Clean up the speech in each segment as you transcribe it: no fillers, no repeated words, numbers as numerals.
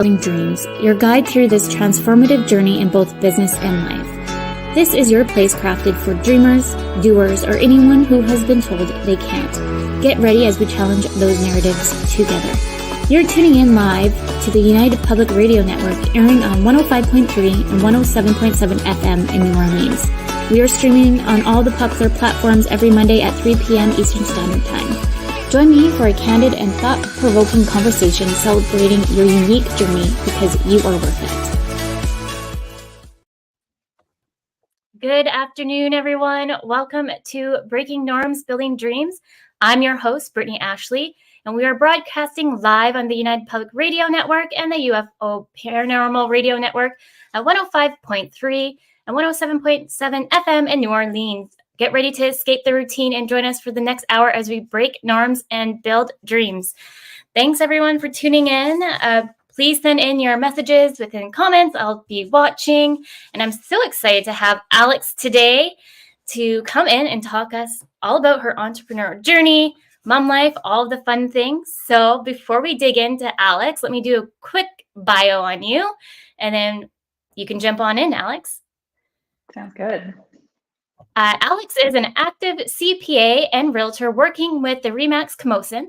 Building Dreams, your guide through this transformative journey in both business and life. This is your place crafted for dreamers, doers, or anyone who has been told they can't. Get ready as we challenge those narratives together. You're tuning in live to the United Public Radio Network, airing on 105.3 and 107.7 FM in New Orleans. We are streaming on all the popular platforms every Monday at 3 p.m. Eastern Standard Time. Join me for a candid and thought-provoking conversation celebrating your unique journey because you are worth it. Good afternoon, everyone. Welcome to Breaking Norms, Building Dreams. I'm your host, Brittney Ashley, and we are broadcasting live on the United Public Radio Network and the UFO Paranormal Radio Network at 105.3 and 107.7 FM in New Orleans. Get ready to escape the routine and join us for the next hour as we break norms and build dreams. Thanks, everyone, for tuning in. Please send in your messages within comments. I'll be watching. And I'm so excited to have Alex today to come in and talk us all about her entrepreneur journey, mom life, all of the fun things. So before we dig into Alex, let me do a quick bio on you, and then you can jump on in, Alex. Sounds good. Alex is an active CPA and realtor working with the RE/MAX Camosun.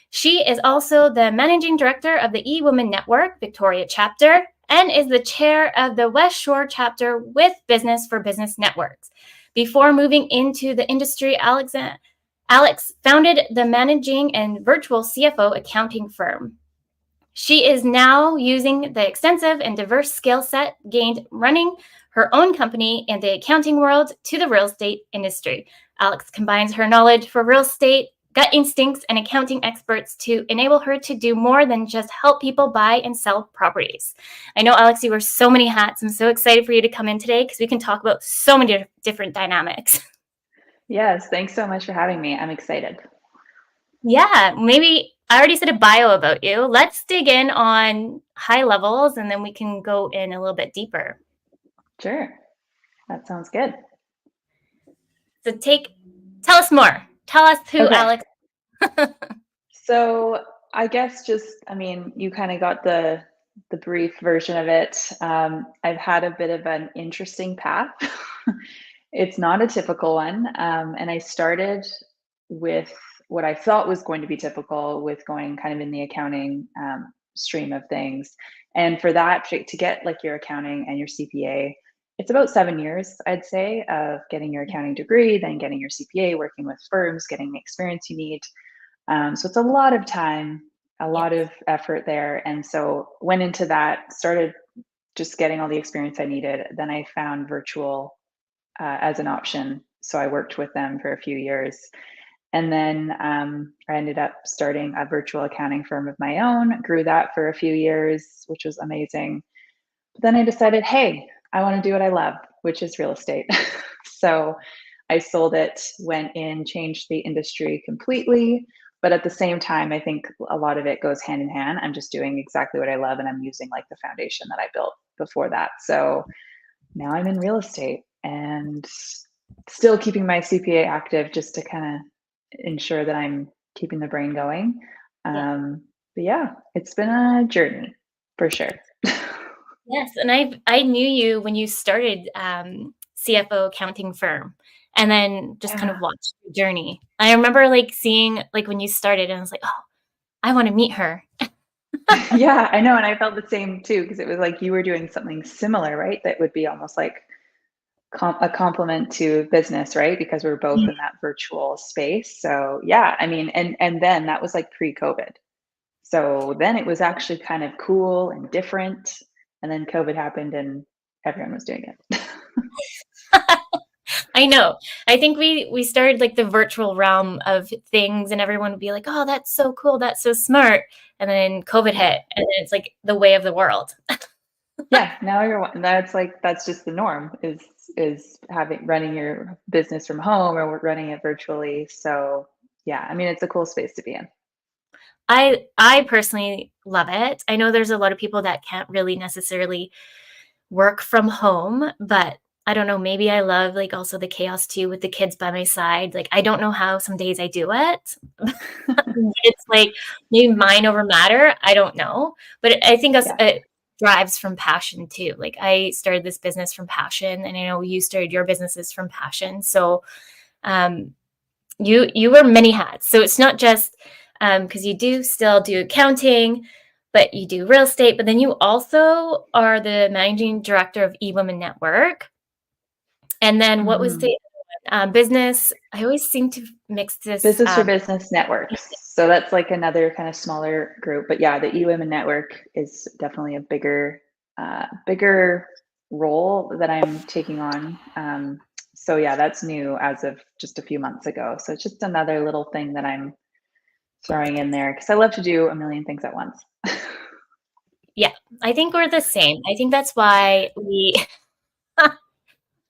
She is also the managing director of the eWomenNetwork Victoria chapter and is the chair of the West Shore chapter with Business for Business Networks. Before moving into the industry, Alex founded the managing and virtual CFO accounting firm. She is now using the extensive and diverse skill set gained running her own company in the accounting world to the real estate industry. Alex combines her knowledge for real estate, gut instincts, and accounting experts to enable her to do more than just help people buy and sell properties. I know, Alex, you wear so many hats. I'm so excited for you to come in today because we can talk about so many different dynamics. Yes, thanks so much for having me. I'm excited. Yeah, maybe I already said a bio about you. Let's dig in on high levels and then we can go in a little bit deeper. Sure. That sounds good. So tell us more. Tell us who Alex. So I guess you kind of got the brief version of it. I've had a bit of an interesting path. It's not a typical one. And I started with what I thought was going to be typical, with going kind of in the accounting stream of things. And for that, to get like your accounting and your CPA, it's about 7 years, I'd say, of getting your accounting degree, then getting your CPA, working with firms, getting the experience you need. So it's a lot of time, a lot of effort there. And so went into that, started just getting all the experience I needed. Then I found virtual as an option. So I worked with them for a few years. And then I ended up starting a virtual accounting firm of my own, grew that for a few years, which was amazing. But then I decided, hey, I want to do what I love, which is real estate. So I sold it, went in, changed the industry completely. But at the same time, I think a lot of it goes hand in hand. I'm just doing exactly what I love, and I'm using like the foundation that I built before that. So now I'm in real estate and still keeping my CPA active just to kind of ensure that I'm keeping the brain going. But yeah, it's been a journey for sure. Yes, and I knew you when you started CFO accounting firm, and then just kind of watched the journey. I remember like seeing like when you started, and I was like, oh, I want to meet her. Yeah, I know, and I felt the same too, because it was like you were doing something similar, right? That would be almost like a compliment to business, right? Because we're both in that virtual space. So yeah, I mean, and then that was like pre-COVID. So then it was actually kind of cool and different. And then COVID happened and everyone was doing it. I know. I think we started like the virtual realm of things, and everyone would be like, oh, that's so cool. That's so smart. And then COVID hit, and then it's like the way of the world. Yeah. Now everyone, that's just the norm, is running your business from home or running it virtually. So yeah, I mean, it's a cool space to be in. I personally love it. I know there's a lot of people that can't really necessarily work from home, but I don't know, maybe I love like also the chaos too with the kids by my side. Like I don't know how some days I do it. It's like maybe mind over matter. I don't know. But I think Yeah. it drives from passion too. Like I started this business from passion, and I know you started your businesses from passion. So um, you wear many hats. So it's not just because you do still do accounting, but you do real estate. But then you also are the managing director of eWomenNetwork. And then what was Mhm. the business? I always seem to mix this. Business for Business networks. So that's like another kind of smaller group. But yeah, the eWomen network is definitely a bigger role that I'm taking on. So yeah, that's new as of just a few months ago. So it's just another little thing that I'm throwing in there because I love to do a million things at once. Yeah, I think we're the same. I think that's why we Yeah.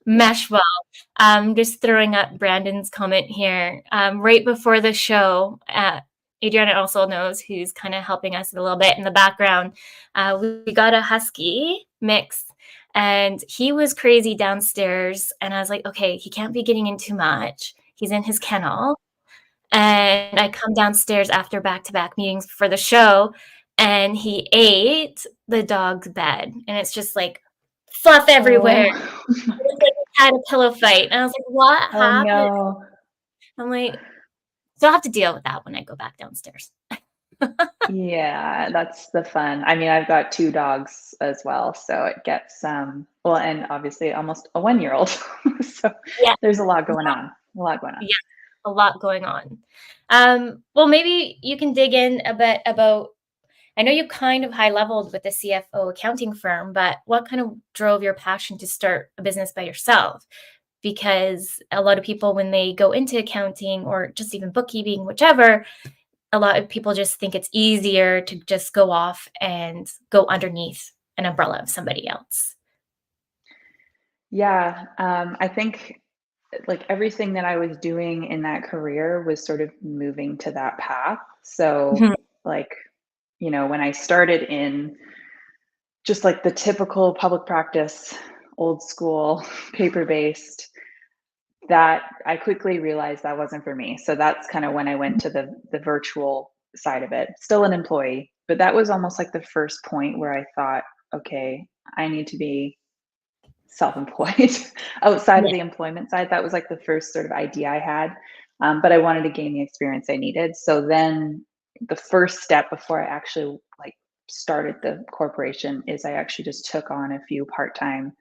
mesh well. Just throwing up Brandon's comment here. Right before the show, Adriana also knows who's kind of helping us a little bit in the background. We got a husky mix, and he was crazy downstairs. And I was like, okay, he can't be getting in too much. He's in his kennel. And I come downstairs after back-to-back meetings for the show, and he ate the dog's bed, and it's just like fluff everywhere. Oh, It was like we had a pillow fight, and I was like, "What oh happened?" no. I'm like, so I'll have to deal with that when I go back downstairs. Yeah, that's the fun. I mean, I've got 2 dogs as well, so it gets, well, and obviously almost a one-year-old. So Yeah, there's a lot going on, a lot going on. yeah, a lot going on. Well, maybe you can dig in a bit about. I know you kind of high leveled with the CFO accounting firm, but what kind of drove your passion to start a business by yourself? Because a lot of people, when they go into accounting or just even bookkeeping, whichever, a lot of people just think it's easier to just go off and go underneath an umbrella of somebody else. Yeah, I think, like, everything that I was doing in that career was sort of moving to that path. So, Mhm. like, when I started in just, like, the typical public practice, old school, paper-based, that I quickly realized that wasn't for me. So that's kind of when I went to the virtual side of it. Still an employee, but that was almost like the first point where I thought, okay, I need to be self-employed outside of Yeah. the employment side. That was like the first sort of idea I had. But I wanted to gain the experience I needed. So then the first step before I actually like started the corporation is I actually just took on a few part-time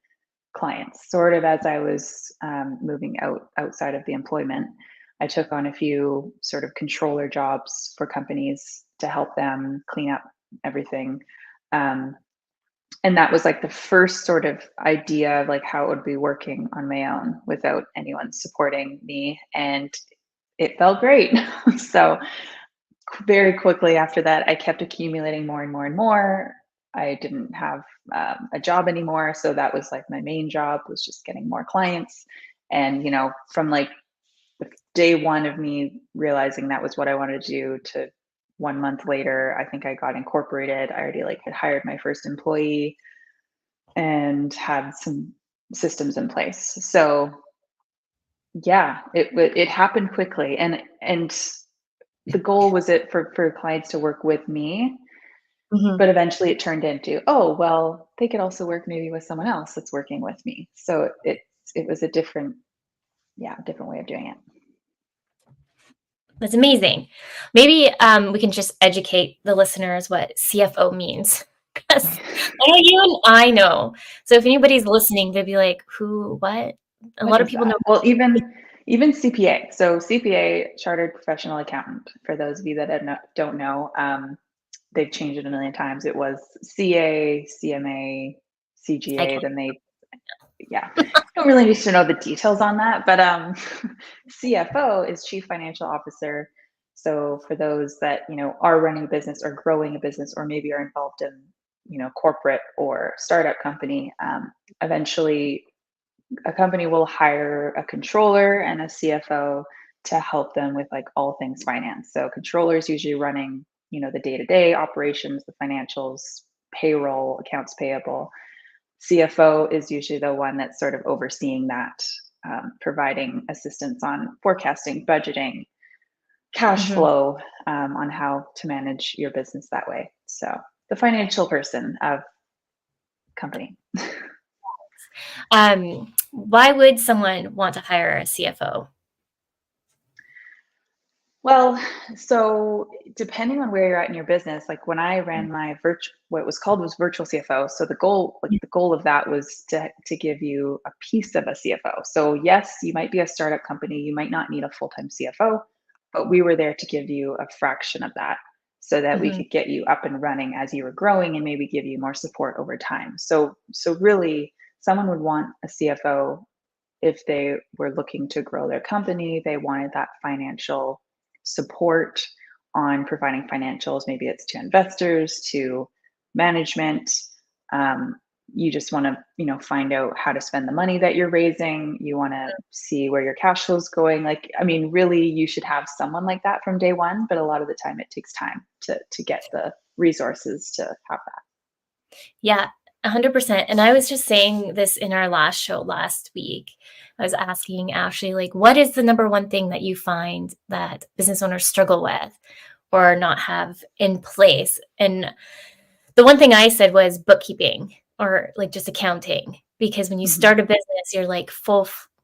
clients, sort of as I was moving outside of the employment. I took on a few sort of controller jobs for companies to help them clean up everything. Um, and that was like the first sort of idea of like how it would be working on my own without anyone supporting me. And it felt great. So very quickly after that, I kept accumulating more and more and more. I didn't have a job anymore, so that was like my main job was just getting more clients. And from like day one of me realizing that was what I wanted to do to 1 month later, I think I got incorporated. I already like had hired my first employee and had some systems in place. So yeah, it happened quickly, and the goal was it for clients to work with me, Mhm. but eventually it turned into, oh, well, they could also work maybe with someone else that's working with me. So it was a different, yeah, different way of doing it. That's amazing. Maybe we can just educate the listeners what CFO means. Because I know you and I know. So if anybody's listening, they'd be like, who, what? A What lot of is people know. that? Well, even CPA. So CPA, chartered professional accountant. For those of you that don't know, they've changed it a million times. It was CA, CMA, I CGA. can't. Then they, yeah, don't really need to know the details on that. But CFO is Chief Financial Officer. So for those that are running a business or growing a business, or maybe are involved in corporate or startup company, eventually a company will hire a controller and a CFO to help them with like all things finance. So controller is usually running, the day-to-day operations, the financials, payroll, accounts payable. CFO is usually the one that's sort of overseeing that, providing assistance on forecasting, budgeting, cash Mhm. flow, on how to manage your business that way. So the financial person of company. Why would someone want to hire a CFO? Well, so depending on where you're at in your business, like when I ran my what was called was virtual CFO. So the goal of that was to give you a piece of a CFO. So yes, you might be a startup company, you might not need a full-time CFO, but we were there to give you a fraction of that so that we Mhm. could get you up and running as you were growing and maybe give you more support over time. So really someone would want a CFO if they were looking to grow their company, they wanted that financial support on providing financials. Maybe it's to investors, to management. Um, you just want to, find out how to spend the money that you're raising. You want to see where your cash flow is going. Like, I mean, really, you should have someone like that from day one. But a lot of the time, it takes time to get the resources to have that. Yeah, 100%. And I was just saying this in our last show last week. I was asking Ashley, like, what is the number one thing that you find that business owners struggle with or not have in place? And the one thing I said was bookkeeping or like just accounting, because when you Mhm. start a business, you're like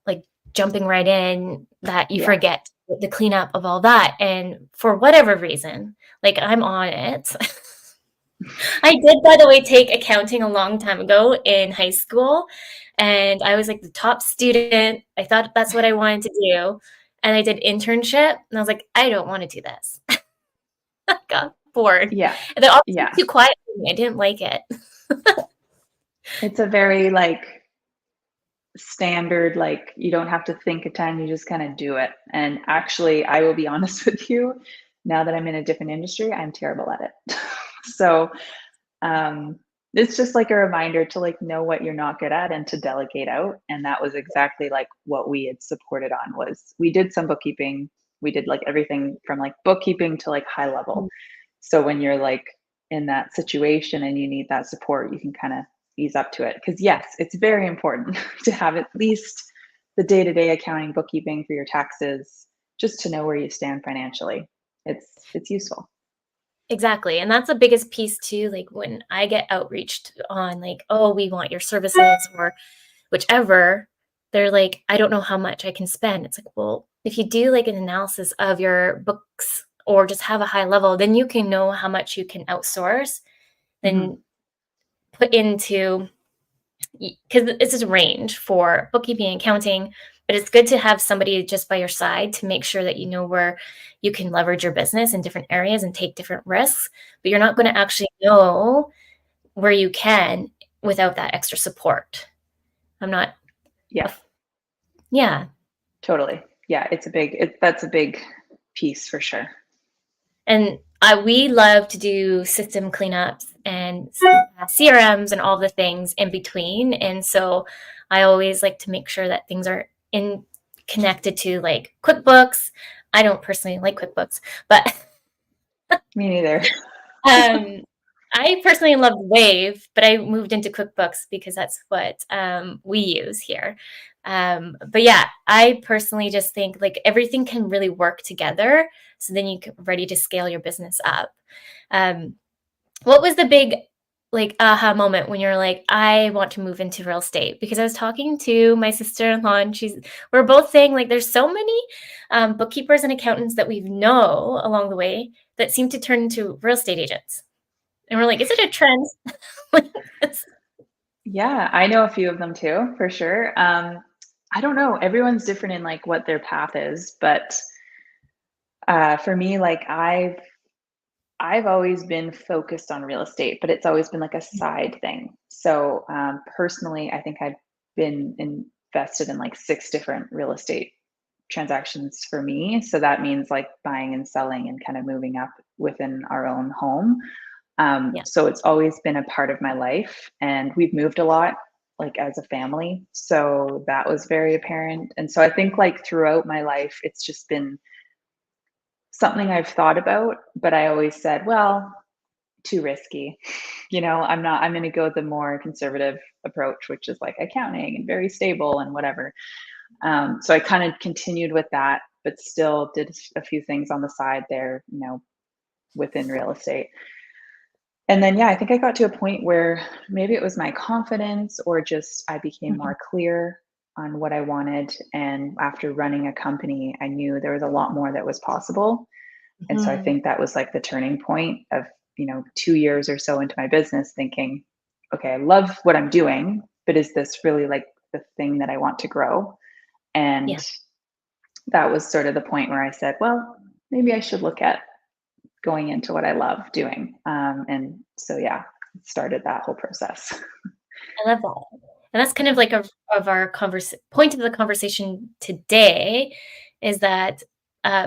like jumping right in that you Yeah. forget the cleanup of all that. And for whatever reason, like I'm on it. I did, by the way, take accounting a long time ago in high school, and I was like the top student. I thought that's what I wanted to do, and I did internship, and I was like, I don't want to do this. I got bored, Yeah. and the office was Yeah. too quiet for me. I didn't like it. It's a very like standard, like you don't have to think a ton, you just kind of do it. And actually, I will be honest with you, now that I'm in a different industry, I'm terrible at it. So um it's just like a reminder to like know what you're not good at and to delegate out. And that was exactly like what we had supported on was we did some bookkeeping. We did like everything from like bookkeeping to like high level. So when you're like in that situation and you need that support, you can kind of ease up to it. Because yes, it's very important to have at least the day-to-day accounting, bookkeeping for your taxes, just to know where you stand financially. It's useful. Exactly, and that's the biggest piece too, like, when I get outreached on, like, "Oh, we want your services," or whichever, they're like, "I don't know how much I can spend." It's like, well, if you do, like, an analysis of your books or just have a high level, then you can know how much you can outsource, Mhm. then put into because it's a range for bookkeeping and accounting, but it's good to have somebody just by your side to make sure that you know where you can leverage your business in different areas and take different risks. But you're not going to actually know where you can without that extra support. I'm not, Yeah, a, yeah. totally. Yeah, that's a big piece for sure. And we love to do system cleanups and CRMs and all the things in between. And so I always like to make sure that things are in connected to like QuickBooks. I don't personally like QuickBooks, but Me neither. um, I personally love Wave, but I moved into QuickBooks because that's what we use here. But yeah, I personally just think like everything can really work together. So then you can ready to scale your business up. Um, what was the big like aha moment when you're like, I want to move into real estate? Because I was talking to my sister-in-law and we're both saying like there's so many bookkeepers and accountants that we know along the way that seem to turn into real estate agents. And we're like, is it a trend? Like, Yeah, I know a few of them too, for sure. I don't know. Everyone's different in like what their path is, but for me, like I've always been focused on real estate, but it's always been like a side thing. So personally, I think I've been invested in like six different real estate transactions for me. So that means like buying and selling and kind of moving up within our own home. yeah. So it's always been a part of my life, and we've moved a lot, like as a family. So that was very apparent. And so I think like throughout my life, it's just been something I've thought about, but I always said, well, too risky. I'm going to go the more conservative approach, which is like accounting and very stable and whatever. So I kind of continued with that, but still did a few things on the side there, within real estate. And then, yeah, I think I got to a point where maybe it was my confidence or just I became Mhm. more clear on what I wanted. And after running a company, I knew there was a lot more that was possible. And so I Mhm. think that was like the turning point of, 2 years or so into my business thinking, okay, I love what I'm doing, but is this really like the thing that I want to grow? And Yeah, that was sort of the point where I said, well, maybe I should look at going into what I love doing. And so, yeah, started that whole process. I love that. And that's kind of like of our point of the conversation today is that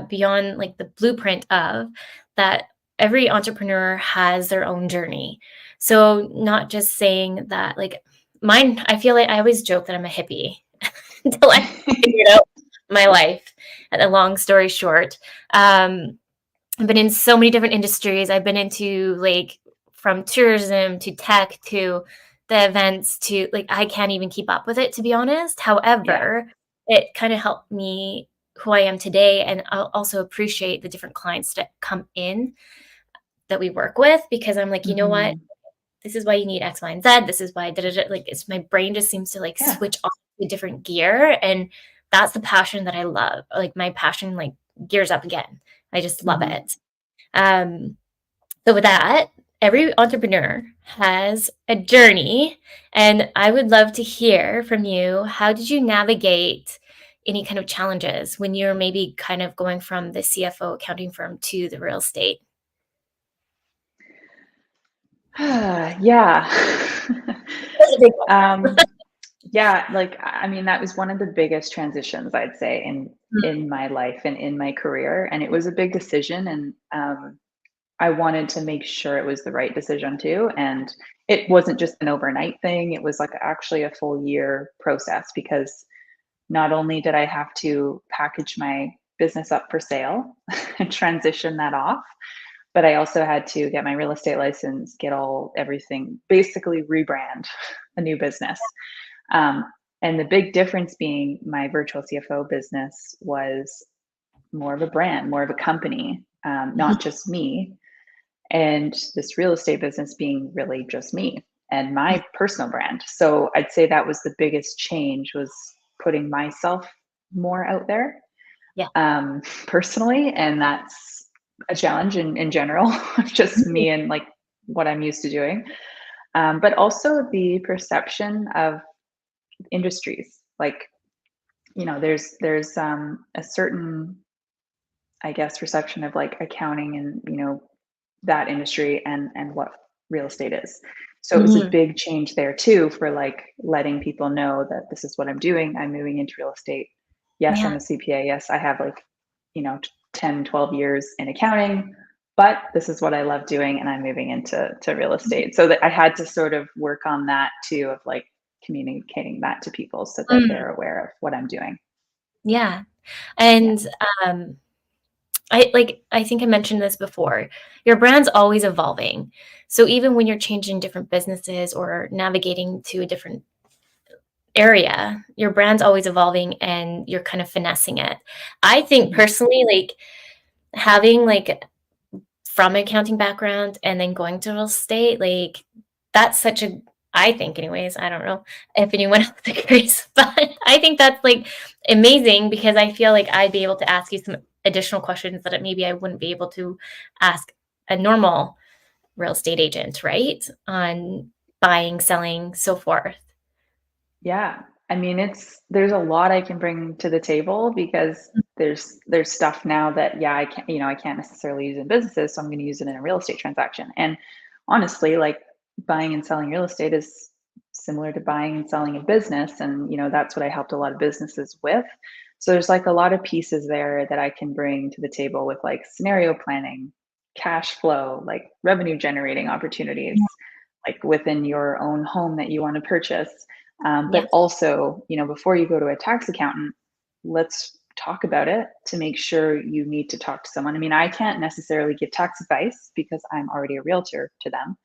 beyond like the blueprint of that, every entrepreneur has their own journey. So not just saying that like mine, I feel like I always joke that I'm a hippie until I figured out my life. A long story short, I've been in so many different industries. I've been into like from tourism to tech to the events to like I can't even keep up with it, to be honest. Yeah. However, it kind of helped me who I am today, and I'll also appreciate the different clients that come in that we work with because I'm like, you know what? Hmm. This is why you need X, Y, and Z. This is why da, da, da. Like it's my brain just seems to like Yeah. switch off to a different gear, and that's the passion that I love. Like my passion like gears up again. I just love Hmm. it. Um, so with that, every entrepreneur has a journey, and I would love to hear from you. How did you navigate any kind of challenges when you're maybe kind of going from the CFO accounting firm to the real estate? Yeah. That's a big one. um, yeah, like I mean, that was one of the biggest transitions I'd say in my life and in my career, and it was a big decision, and I wanted to make sure it was the right decision too. And it wasn't just an overnight thing; it was like actually a full year process because not only did I have to package my business up for sale and transition that off, but I also had to get my real estate license, get everything, basically rebrand a new business. Um, and the big difference being my virtual CFO business was more of a brand, more of a company, not just me. And this real estate business being really just me and my personal brand. So I'd say that was the biggest change was putting myself more out there Yeah. personally. And that's a challenge in general, just me and like what I'm used to doing. But also the perception of industries. Like, there's a certain, I guess, perception of like accounting and, that industry and what real estate is. So it was a Mhm. big change there too for like letting people know that this is what I'm doing. I'm moving into real estate. Yes, I'm Yeah. a CPA. Yes, I have like, 10, 12 years in accounting, but this is what I love doing and I'm moving into real estate. So that I had to sort of work on that too of like communicating that to people so that Mm. they're aware of what I'm doing. Yeah. Yeah. And um, I think I mentioned this before. Your brand's always evolving. So even when you're changing different businesses or navigating to a different area, your brand's always evolving and you're kind of finessing it. I think Mhm. personally, like having like from an accounting background and then going to real estate, like that's such a I think anyways, I don't know if anyone else agrees, but I think that's like amazing because I feel like I'd be able to ask you some additional questions that maybe I wouldn't be able to ask a normal real estate agent, right? On buying, selling, so forth. Yeah. I mean, there's a lot I can bring to the table because there's stuff now that yeah, I can't necessarily use in businesses, so I'm going to use it in a real estate transaction. And honestly, like buying and selling real estate is similar to buying and selling a business and that's what I helped a lot of businesses with. So there's like a lot of pieces there that I can bring to the table with like scenario planning, cash flow, like revenue generating opportunities like within your own home that you want to purchase. Yeah. But also, before you go to a tax accountant, let's talk about it to make sure you need to talk to someone. I mean, I can't necessarily give tax advice because I'm already a realtor to them,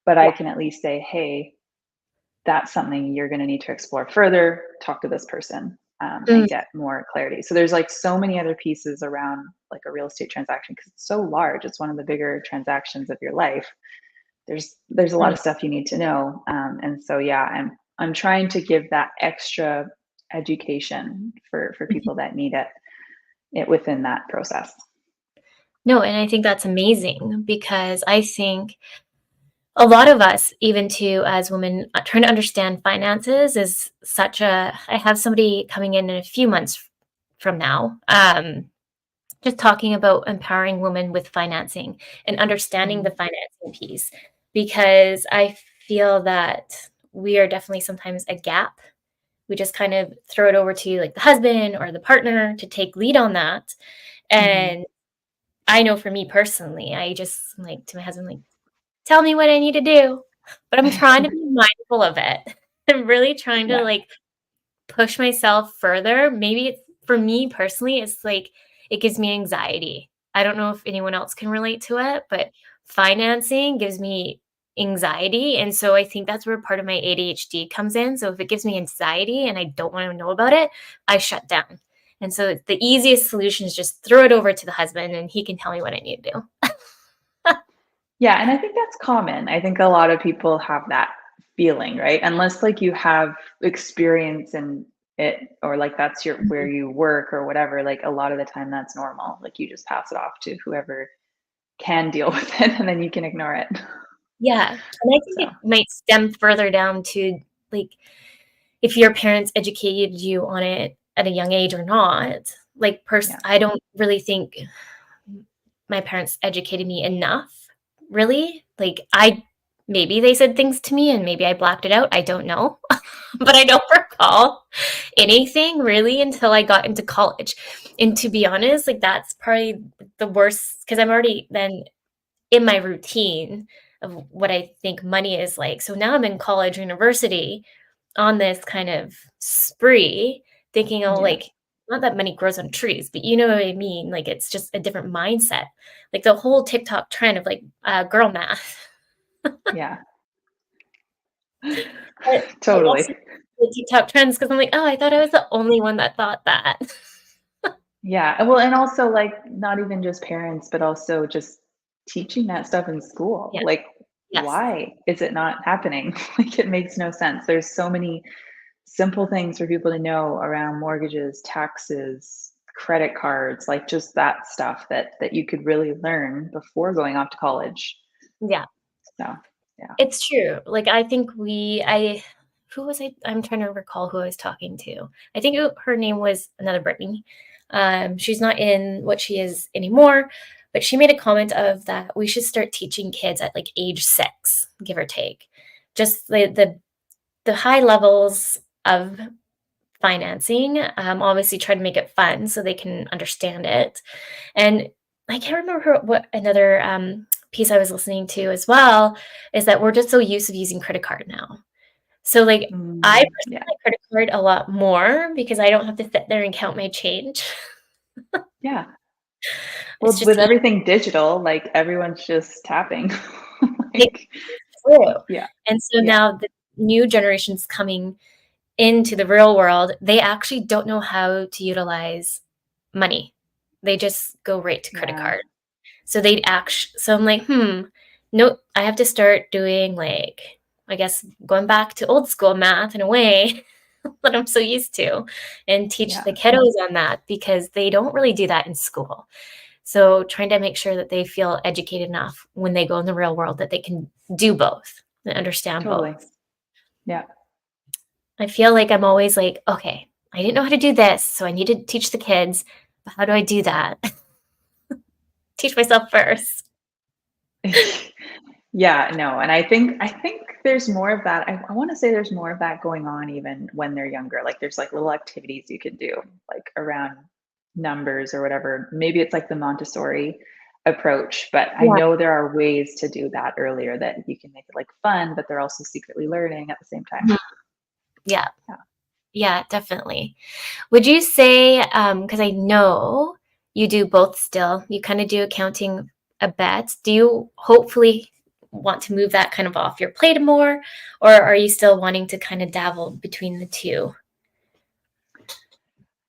but I Yeah. can at least say, hey, that's something you're going to need to explore further. Talk to this person, Mm, and get more clarity. So there's like so many other pieces around like a real estate transaction because it's so large. It's one of the bigger transactions of your life. There's a lot mm, of stuff you need to know, and so yeah, I'm trying to give that extra education for mhm. people that need it within that process. No, and I think that's amazing because I think a lot of us, even too, as women, trying to understand finances is such a. I have somebody coming in a few months from now, just talking about empowering women with financing and understanding the Mm, financing piece because I feel that we are definitely sometimes a gap. We just kind of throw it over to like the husband or the partner to take lead on that. mhm. And I know for me personally, I just like to my husband, like, tell me what I need to do. But I'm trying to be mindful of it. I'm really trying to Yeah, like push myself further. Maybe it's for me personally, it's like it gives me anxiety. I don't know if anyone else can relate to it, but financing gives me anxiety. And so I think that's where part of my ADHD comes in. So if it gives me anxiety and I don't want to know about it, I shut down. And so the easiest solution is just throw it over to the husband and he can tell me what I need to do. yeah, and I think that's common. I think a lot of people have that feeling, right? Unless like you have experience in it, or like that's your where Mhm. you work or whatever, like a lot of the time that's normal. Like you just pass it off to whoever can deal with it and then you can ignore it. Yeah. And I think So, it might stem further down to like if your parents educated you on it at a young age or not. Like yeah. I don't really think my parents educated me enough, really. Like I maybe they said things to me and maybe I blacked it out. I don't know. But I don't recall anything really until I got into college. And to be honest, like that's probably the worst because I'm already then in my routine of what I think money is like. So now I'm in college, university on this kind of spree, thinking, oh, Yeah. like, not that money grows on trees, but you know what I mean? Like, it's just a different mindset. Like the whole TikTok trend of like girl math. Yeah. But I love Totally. seeing the TikTok trends because I'm like, oh, I thought I was the only one that thought that. Yeah. Well, and also like not even just parents, but also just teaching that stuff in school. Yeah. Like, Yes. why is it not happening? Like, it makes no sense. There's so many simple things for people to know around mortgages, taxes, credit cards, like just that stuff that you could really learn before going off to college. Yeah. So, yeah. It's true. Like, I think who was I'm trying to recall who I was talking to. I think her name was another Brittany. She's not in what she is anymore, but she made a comment of that we should start teaching kids at like age 6, give or take. Just the high levels of financing. Obviously try to make it fun so they can understand it. And I can't remember what another piece I was listening to as well is that we're just so used to using credit card now. So like I Mm, personally yeah. like credit card a lot more because I don't have to sit there and count my change. Yeah. It's Well, just with everything digital, like everyone's just tapping. Like, true. yeah. And so Yeah. now the new generations coming into the real world, they actually don't know how to utilize money. They just go right to credit Yeah. card. So they'd actually, so I'm like, no, I have to start doing like, I guess going back to old school math in a way that I'm so used to and teach Yeah. the kiddos on that because they don't really do that in school. So trying to make sure that they feel educated enough when they go in the real world that they can do both and understand Totally. both. Yeah. I feel like I'm always like, okay, I didn't know how to do this, so I need to teach the kids. But how do I do that? Teach myself first. Yeah, no, and I think there's more of that. I wanna say there's more of that going on even when they're younger. Like, there's, like, little activities you can do, like, around numbers or whatever. Maybe it's like the Montessori approach, but I Yeah. know there are ways to do that earlier that you can make it, like, fun, but they're also secretly learning at the same time. Mhm. Yeah. Yeah. Yeah, definitely. Would you say, because I know you do both still, you kind of do accounting a bit. Do you hopefully want to move that kind of off your plate more, or are you still wanting to kind of dabble between the two?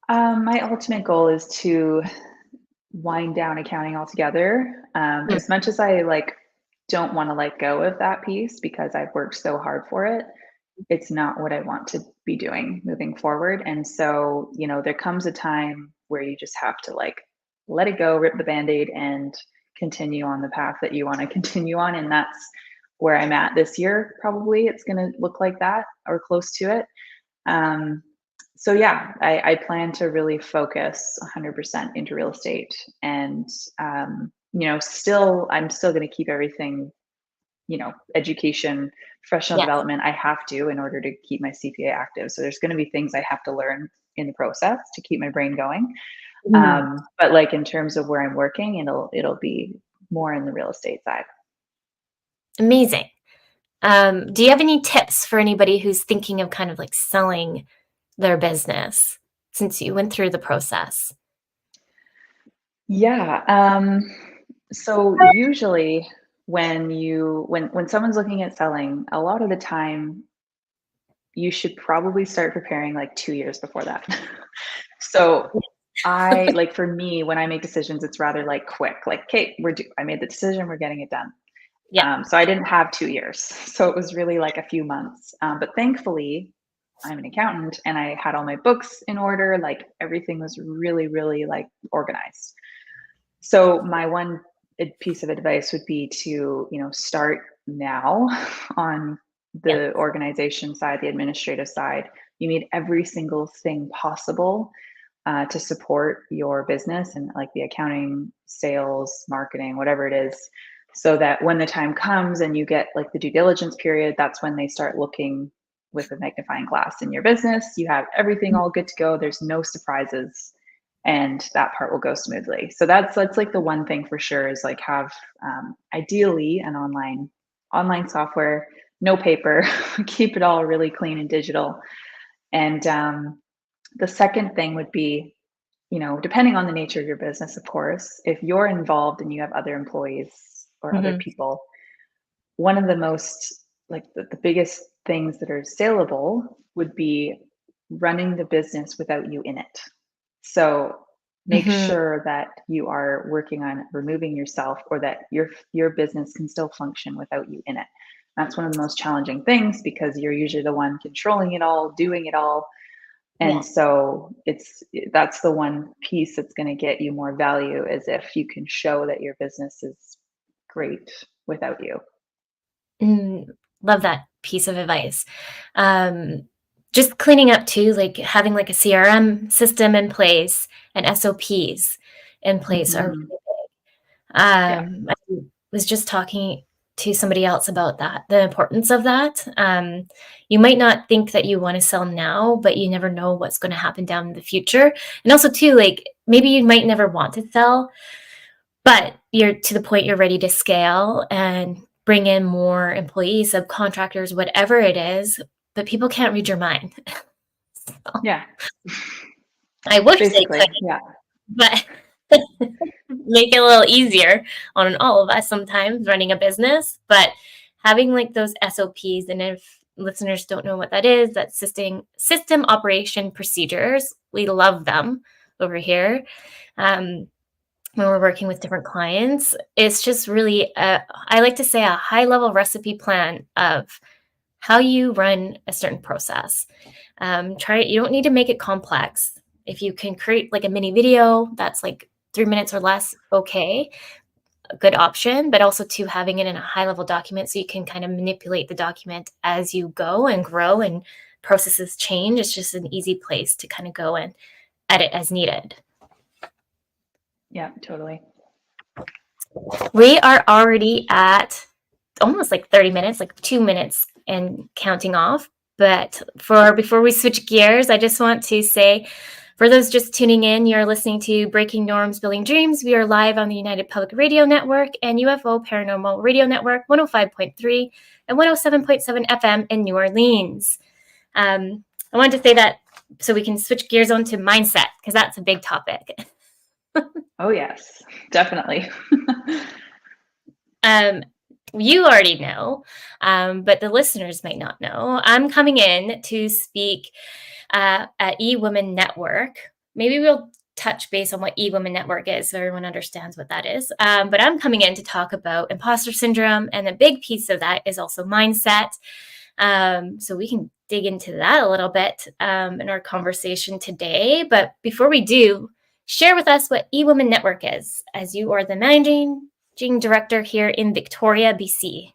My ultimate goal is to wind down accounting altogether. Mm. As much as I don't want to let go of that piece because I've worked so hard for it, it's not what I want to be doing moving forward. And so, there comes a time where you just have to let it go, rip the band-aid, and continue on the path that you want to continue on. And that's where I'm at this year. Probably it's going to look like that or close to it. Um, so yeah, I plan to really focus 100% into real estate, and I'm still going to keep everything, education, professional Yeah. development. I have to in order to keep my CPA active. So there's going to be things I have to learn in the process to keep my brain going. Mhm. But in terms of where I'm working, it'll be more in the real estate side. Amazing. Do you have any tips for anybody who's thinking of kind of like selling their business since you went through the process? Yeah. So usually when someone's looking at selling, a lot of the time you should probably start preparing 2 years before that. So for me, when I make decisions, it's rather quick, okay, I made the decision, we're getting it done. Yeah. So I didn't have 2 years. So it was really a few months. But thankfully, I'm an accountant and I had all my books in order. Everything was really, really organized. So my one piece of advice would be to, start now on Yeah. the organization side, the administrative side. You need every single thing possible to support your business and the accounting, sales, marketing, whatever it is, so that when the time comes and you get the due diligence period, that's when they start looking with a magnifying glass in your business. You have everything all good to go. There's no surprises, and that part will go smoothly. So that's the one thing for sure is have ideally an online software, no paper, keep it all really clean and digital. And the second thing would be, depending on the nature of your business, of course, if you're involved and you have other employees or other Mhm. people, one of the most the biggest things that are saleable would be running the business without you in it. So make Mhm. sure that you are working on removing yourself, or that your business can still function without you in it. That's one of the most challenging things because you're usually the one controlling it all, doing it all. Yeah. And so that's the one piece that's going to get you more value, is if you can show that your business is great without you. Mm, love that piece of advice. Um, just cleaning up too, like having like a CRM system in place and SOPs in place are Mhm. Yeah. I was just talking to somebody else about that, the importance of that. You might not think that you want to sell now, but you never know what's going to happen down in the future. And also too, like maybe you might never want to sell, but you're to the point you're ready to scale and bring in more employees, subcontractors, whatever it is, but people can't read your mind. So, Yeah. I wish they Basically. could, Yeah. but make it a little easier on all of us sometimes running a business. But having like those SOPs, and if listeners don't know what that is, that's system operation procedures. We love them over here. Um, when we're working with different clients, it's just really, I like to say, a high level recipe plan of how you run a certain process. You don't need to make it complex. If you can create like a mini video that's like 3 minutes or less, okay, a good option, but also to having it in a high level document so you can kind of manipulate the document as you go and grow and processes change. It's just an easy place to kind of go and edit as needed. Yeah, totally. We are already at almost like 30 minutes, like 2 minutes and counting off. But before we switch gears, I just want to say, for those just tuning in, you're listening to Breaking Norms, Building Dreams. We are live on the United Public Radio Network and UFO Paranormal Radio Network, 105.3 and 107.7 FM in New Orleans. I wanted to say that so we can switch gears onto mindset, because that's a big topic. Oh, yes, definitely. You already know, but the listeners might not know. I'm coming in to speak at eWomenNetwork. Maybe we'll touch base on what eWomenNetwork is so everyone understands what that is. But I'm coming in to talk about imposter syndrome, and a big piece of that is also mindset. So we can dig into that a little bit in our conversation today. But before we do, share with us what eWomenNetwork is, as you are the managing director here in Victoria, BC.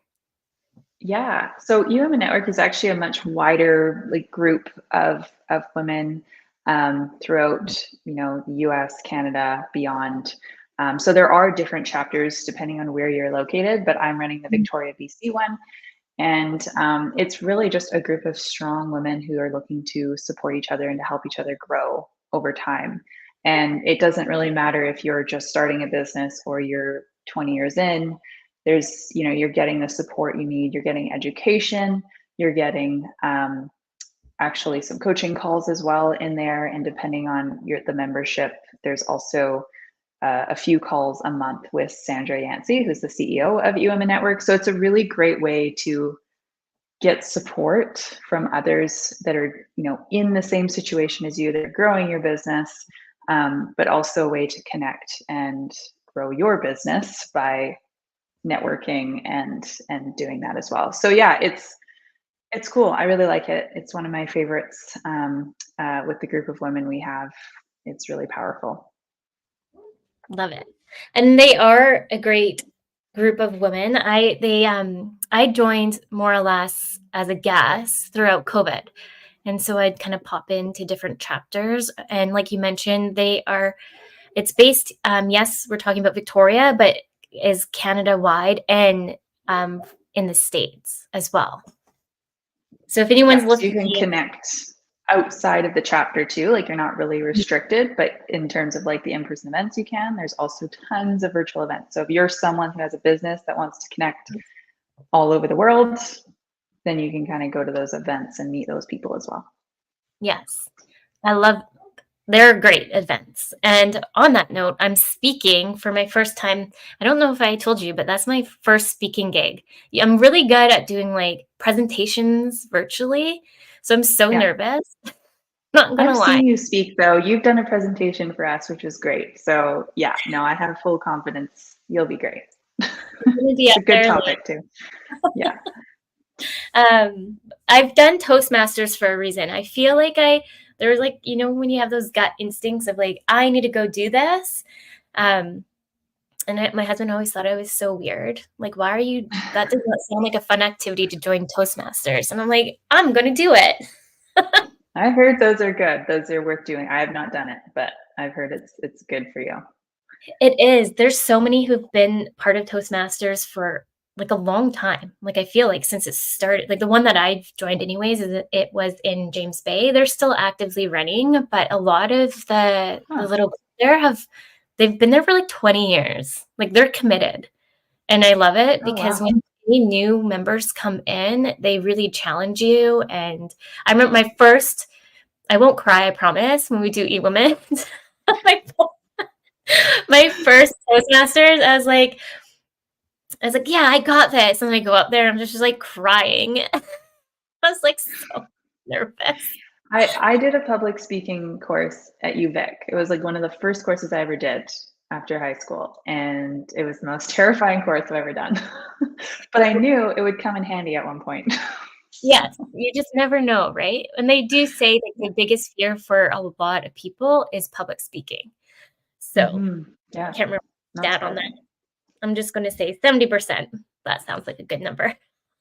Yeah. So eWomenNetwork is actually a much wider group of women throughout, the US, Canada, beyond. So there are different chapters depending on where you're located, but I'm running the Victoria, BC one. And it's really just a group of strong women who are looking to support each other and to help each other grow over time. And it doesn't really matter if you're just starting a business or you're 20 years in. You're getting the support you need, you're getting education, you're getting actually some coaching calls as well in there. And depending on the membership, there's also a few calls a month with Sandra Yancey, who's the CEO of eWomenNetwork. So it's a really great way to get support from others that are, in the same situation as you, that are growing your business, but also a way to connect and grow your business by networking and doing that as well. So yeah, it's cool. I really like it. It's one of my favorites with the group of women we have. It's really powerful. Love it. And they are a great group of women. I joined more or less as a guest throughout COVID. And so I'd kind of pop into different chapters. And like you mentioned, it's based, yes, we're talking about Victoria, but is Canada wide and in the States as well. So if anyone's So you looking, can connect outside of the chapter too, you're not really restricted, but in terms of the in-person events you can. There's also tons of virtual events. So if you're someone who has a business that wants to connect all over the world, then you can kind of go to those events and meet those people as well. yes, they're great events. And on that note, I'm speaking for my first time. I don't know if I told you, but that's my first speaking gig. I'm really good at doing presentations virtually. So I'm so nervous. Not gonna I've lie. seen you speak though. You've done a presentation for us, which is great. So yeah, no, I have full confidence. You'll be great. It's a good topic too. Yeah. I've done Toastmasters for a reason. I feel like there's when you have those gut instincts of I need to go do this. And my husband always thought I was so weird. Why are you, that does not sound like a fun activity to join Toastmasters. And I'm like, I'm going to do it. I heard those are good. Those are worth doing. I have not done it, but I've heard it's good for you. It is. There's so many who've been part of Toastmasters for a long time. I feel like since it started, the one that I've joined anyways, it was in James Bay. They're still actively running, but a lot of the little group there they've been there for 20 years. They're committed. And I love it because when any new members come in, they really challenge you. And I remember I won't cry, I promise, when we do eWomen. My first Toastmasters, I was like, yeah, I got this. And I go up there, I'm just crying. I was so nervous. I did a public speaking course at UVic. It was one of the first courses I ever did after high school. And it was the most terrifying course I've ever done. But I knew it would come in handy at one point. Yes, you just never know, right? And they do say that the biggest fear for a lot of people is public speaking. So Yeah, I can't remember stat on that. I'm just going to say 70%. That sounds like a good number.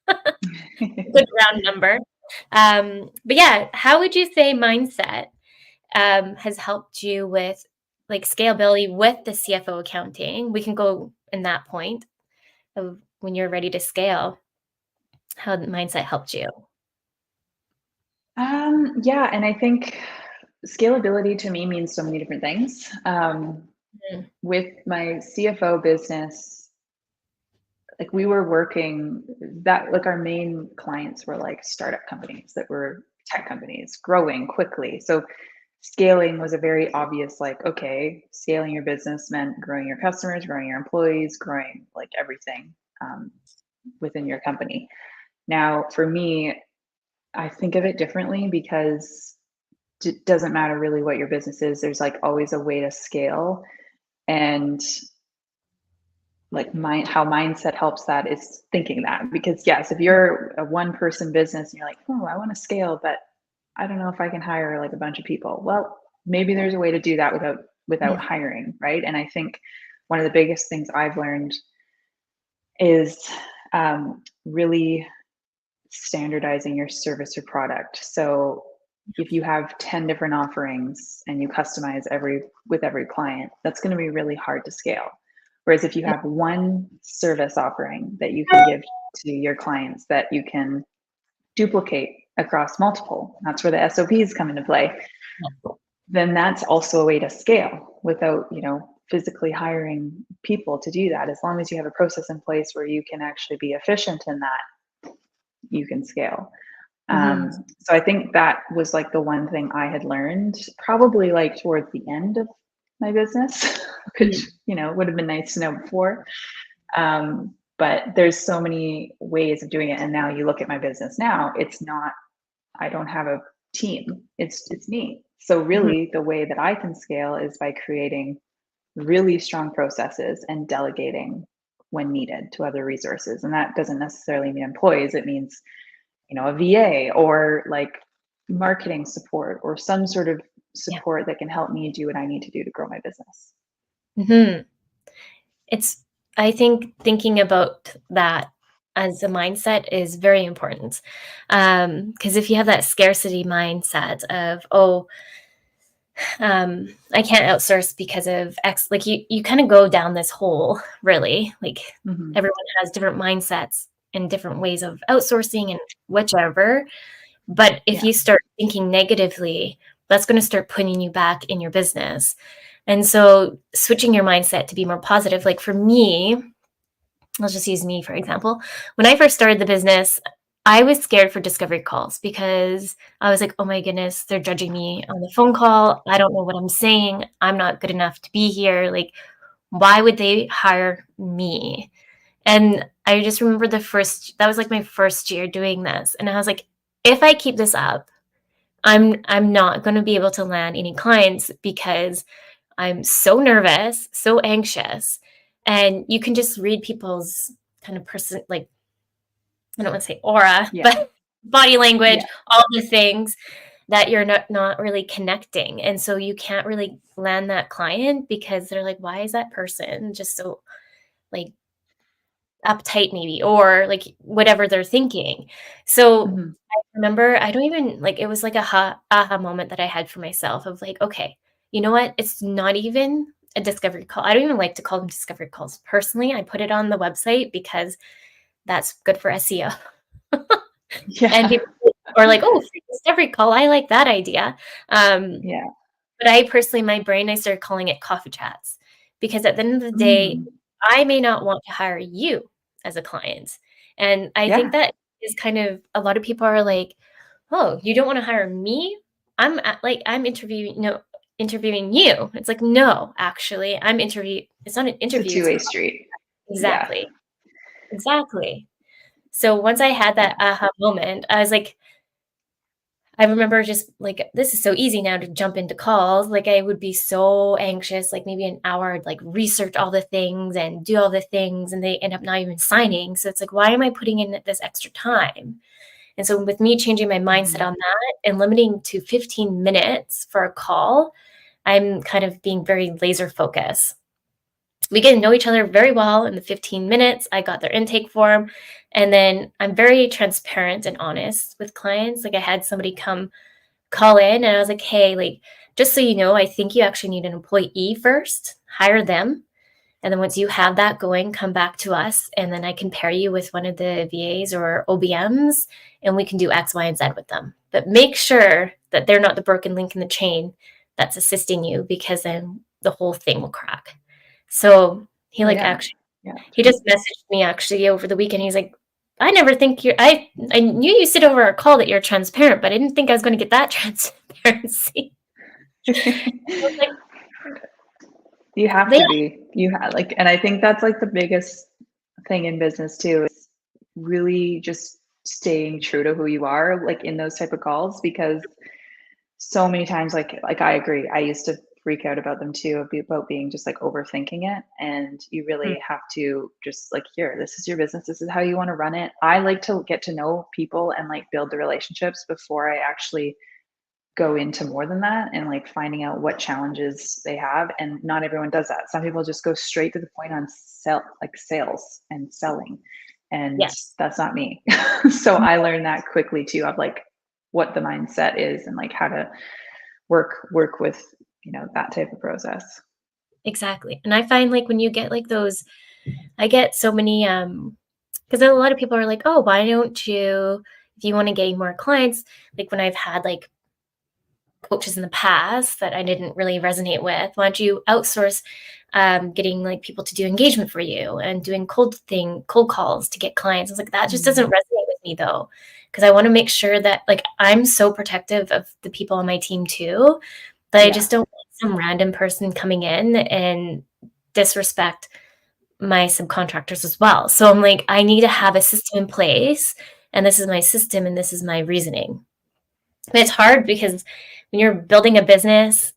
Good round number. But yeah, how would you say mindset has helped you with scalability with the CFO accounting? We can go in that point of when you're ready to scale, how the mindset helped you. Yeah, and I think scalability to me means so many different things. With my CFO business, we were working that our main clients were startup companies that were tech companies growing quickly. So scaling was a very obvious, like, okay, scaling your business meant growing your customers, growing your employees, growing like everything within your company. Now, for me, I think of it differently because it doesn't matter really what your business is. There's like always a way to scale. And like how mindset helps that is thinking that, because yes, if you're a one person business and you're like, oh, I want to scale, but I don't know if I can hire like a bunch of people. Well, maybe there's a way to do that without Yeah. hiring, right? And I think one of the biggest things I've learned is really standardizing your service or product. So if you have 10 different offerings and you customize with every client, that's going to be really hard to scale. Whereas if you have one service offering that you can give to your clients that you can duplicate across multiple, that's where the SOPs come into play, then that's also a way to scale without, physically hiring people to do that. As long as you have a process in place where you can actually be efficient in that, you can scale. Mm-hmm. So I think that was like the one thing I had learned probably like towards the end of my business, which, would have been nice to know before. But there's so many ways of doing it. And now you look at my business now, I don't have a team. It's me. So Mm-hmm. really the way that I can scale is by creating really strong processes and delegating when needed to other resources. And that doesn't necessarily mean employees. It means a VA or like marketing support or some sort of Yeah. support that can help me do what I need to do to grow my business. Mm-hmm. I think thinking about that as a mindset is very important. Because if you have that scarcity mindset of, I can't outsource because of X, like you kind of go down this hole, really. Like Mm-hmm. everyone has different mindsets and different ways of outsourcing and whichever. But if Yeah. you start thinking negatively, that's going to start putting you back in your business. And so switching your mindset to be more positive, like for me, let's just use me for example. When I first started the business, I was scared for discovery calls because I was like, oh my goodness, they're judging me on the phone call. I don't know what I'm saying. I'm not good enough to be here. Like, why would they hire me? And I just remember that was like my first year doing this. And I was like, if I keep this up, I'm not going to be able to land any clients because I'm so nervous, so anxious. And you can just read people's kind of person, like, I don't want to say aura, Yeah. but body language, Yeah. all the things that you're not really connecting. And so you can't really land that client because they're like, why is that person just so like uptight maybe, or like whatever they're thinking. So Mm-hmm. I remember I don't even like it was like a aha moment that I had for myself of like, okay, you know what? It's not even a discovery call. I don't even like to call them discovery calls. Personally, I put it on the website because that's good for SEO. And Yeah. people are like, oh, free discovery call. I like that idea. Yeah. But I personally, my brain, I started calling it coffee chats because at the end of the day, Mm. I may not want to hire you as a client. And I think Yeah. that is kind of a lot of people are like, oh, you don't want to hire me? I'm interviewing, no, interviewing you. It's like, no, actually, it's not an It's a interview. It's two-way street. Yeah. exactly. Exactly. So once I had that Yeah. aha moment, I was like, I remember just like, this is so easy now to jump into calls. Like I would be so anxious, like maybe an hour, I'd like research all the things and do all the things, and they end up not even signing. So it's like, why am I putting in this extra time? And so with me changing my mindset Mm-hmm. on that and limiting to 15 minutes for a call, I'm kind of being very laser focused. We get to know each other very well in the 15 minutes. I got their intake form. And then I'm very transparent and honest with clients. Like I had somebody call in and I was like, hey, like, just so you know, I think you actually need an employee first, hire them. And then once you have that going, come back to us. And then I can pair you with one of the VAs or OBMs and we can do X, Y, and Z with them. But make sure that they're not the broken link in the chain that's assisting you because then the whole thing will crack. So he Oh like yeah. actually, Yeah. he just messaged me actually over the weekend. He's like, I never think I knew you said over our call that you're transparent, but I didn't think I was going to get that transparency. Like, You have but to be. You have like, and I think that's like the biggest thing in business too, is really just staying true to who you are, like in those type of calls, because so many times, like I agree. I used to freak out about them too, about being just like overthinking it. And you yeah. really have to just like, here, this is your business. This is how you want to run it. I like to get to know people and like build the relationships before I actually go into more than that, and like finding out what challenges they have. And not everyone does that. Some people just go straight to the point on sales and selling. And Yes. that's not me. So I learned that quickly too, of like what the mindset is and like how to work with, that type of process. Exactly. And I find like when you get like those, I get so many, because a lot of people are like, oh, why don't you, if you want to get more clients, like when I've had like coaches in the past that I didn't really resonate with, why don't you outsource getting like people to do engagement for you and doing cold calls to get clients? I was like, that just doesn't Mm. resonate with me though, because I want to make sure that like I'm so protective of the people on my team too, that I Yeah. just don't want some random person coming in and disrespect my subcontractors as well. So I'm like, I need to have a system in place, and this is my system and this is my reasoning. But it's hard because when you're building a business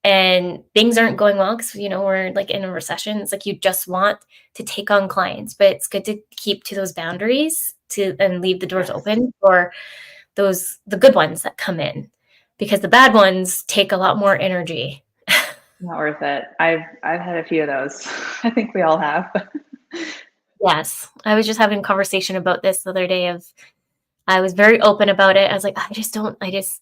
and things aren't going well, because we're like in a recession, it's like you just want to take on clients, but it's good to keep to those boundaries to and leave the doors Yes. open for the good ones that come in, because the bad ones take a lot more energy. Not worth it. I've had a few of those. I think we all have. Yes. I was just having a conversation about this the other day of I was very open about it. I was like, I just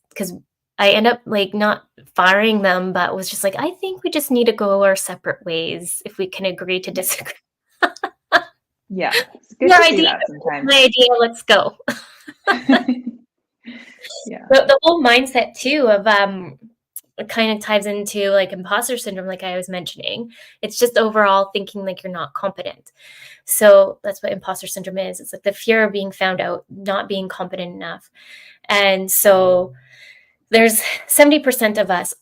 because I end up like not firing them, but was just like, I think we just need to go our separate ways if we can agree to disagree. Yeah, it's good Your to do idea, that sometimes. my idea, let's go. Yeah. The whole mindset too of it kind of ties into like imposter syndrome, like I was mentioning. It's just overall thinking like you're not competent. So that's what imposter syndrome is. It's like the fear of being found out, not being competent enough. And so there's 70% of us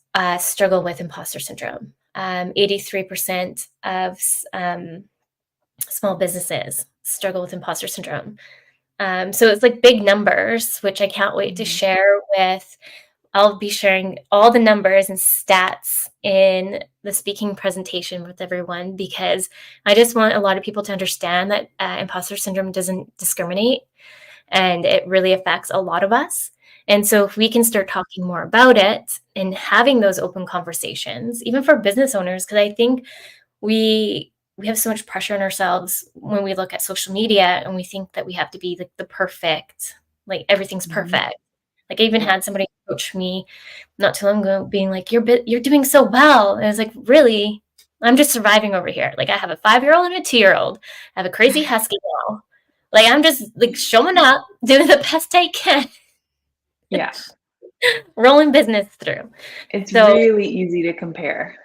struggle with imposter syndrome. 83% of small businesses struggle with imposter syndrome. So it's like big numbers, which I can't wait to Mhm. share with. I'll be sharing all the numbers and stats in the speaking presentation with everyone, because I just want a lot of people to understand that imposter syndrome doesn't discriminate, and it really affects a lot of us. And so if we can start talking more about it and having those open conversations, even for business owners, because I think we have so much pressure on ourselves when we look at social media and we think that we have to be like the perfect, like everything's Mhm. perfect. Like I even Yeah. had somebody approach me not too long ago being like, you're doing so well. And I was like, really? I'm just surviving over here. Like I have a 5-year-old and a 2-year-old. I have a crazy husky now. Like I'm just like showing up, doing the best I can, Yeah. rolling business through. It's So really easy to compare.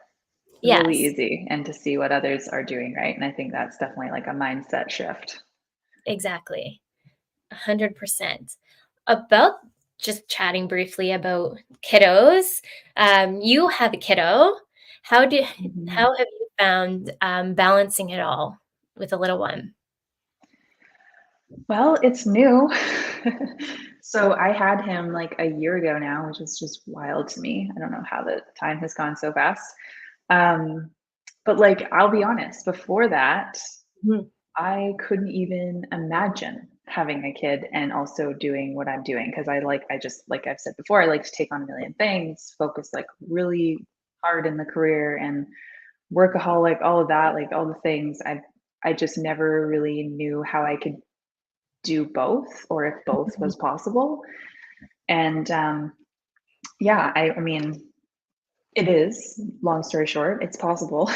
Really yes, easy, and to see what others are doing, right? And I think that's definitely like a mindset shift. exactly. 100%. About just chatting briefly about kiddos. You have a kiddo. How do Mhm. how have you found balancing it all with a little one? Well, it's new. So I had him like a year ago now, which is just wild to me. I don't know how the time has gone so fast. Um, but like, I'll be honest, before that, Mhm. I couldn't even imagine having a kid and also doing what I'm doing, because I just, like I've said before, I like to take on a million things, focus like really hard in the career and workaholic, all of that, like all the things. I just never really knew how I could do both, or if both was possible. And yeah, I mean, it is, long story short, it's possible,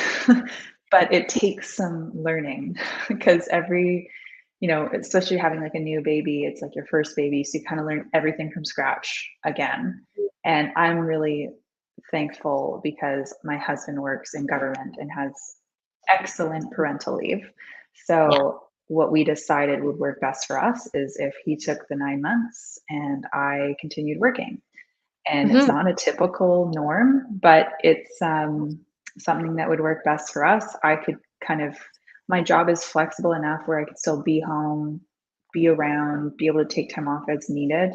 but it takes some learning because especially having like a new baby, it's like your first baby. So you kind of learn everything from scratch again. And I'm really thankful because my husband works in government and has excellent parental leave. Yeah. So what we decided would work best for us is if he took the 9 months and I continued working. And it's Mhm. not a typical norm, but it's something that would work best for us. I could kind of, my job is flexible enough where I could still be home, be around, be able to take time off as needed,